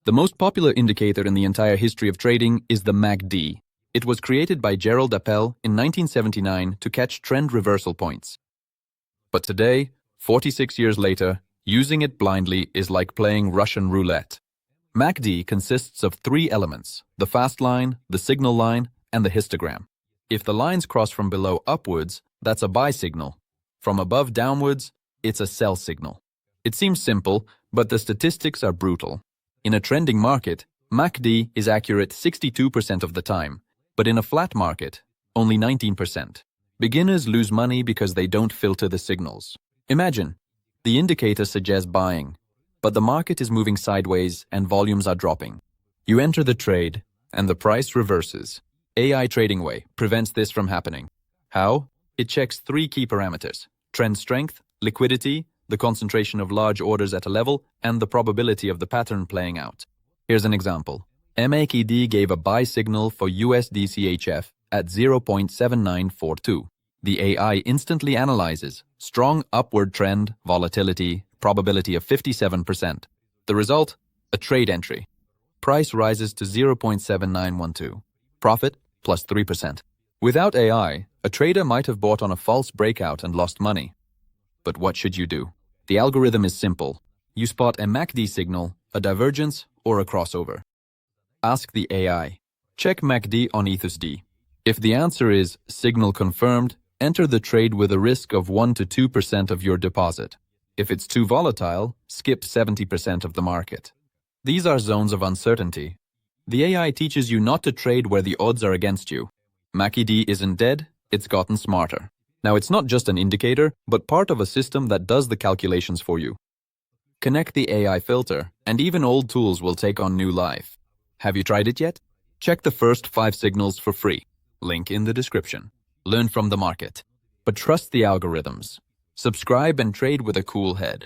The most popular indicator in the entire history of trading is the MACD. It was created by Gerald Appel in 1979 to catch trend reversal points. But today, 46 years later, using it blindly is like playing Russian roulette. MACD consists of three elements: the fast line, the signal line, and the histogram. If the lines cross from below upwards, that's a buy signal. From above downwards, it's a sell signal. It seems simple, but the statistics are brutal. In a trending market, MACD is accurate 62% of the time, but in a flat market, only 19%. Beginners lose money because they don't filter the signals. Imagine, the indicator suggests buying, but the market is moving sideways and volumes are dropping. You enter the trade, and the price reverses. AI Trading Way prevents this from happening. How? It checks three key parameters: trend strength, liquidity, the concentration of large orders at a level, and the probability of the pattern playing out. Here's an example. MACD gave a buy signal for USD/CHF at 0.7942. The AI instantly analyzes strong upward trend, volatility, probability of 57%. The result? A trade entry. Price rises to 0.7912. Profit plus 3%. Without AI, a trader might have bought on a false breakout and lost money. But what should you do? The algorithm is simple. You spot a MACD signal, a divergence, or a crossover. Ask the AI, check MACD on EthusD. If the answer is signal confirmed, enter the trade with a risk of 1 to 2% of your deposit. If it's too volatile, skip 70% of the market. These are zones of uncertainty. The AI teaches you not to trade where the odds are against you. MACD isn't dead, it's gotten smarter. Now, it's not just an indicator, but part of a system that does the calculations for you. Connect the AI filter, and even old tools will take on new life. Have you tried it yet? Check the first 5 signals for free. Link in the description. Learn from the market, but trust the algorithms. Subscribe and trade with a cool head.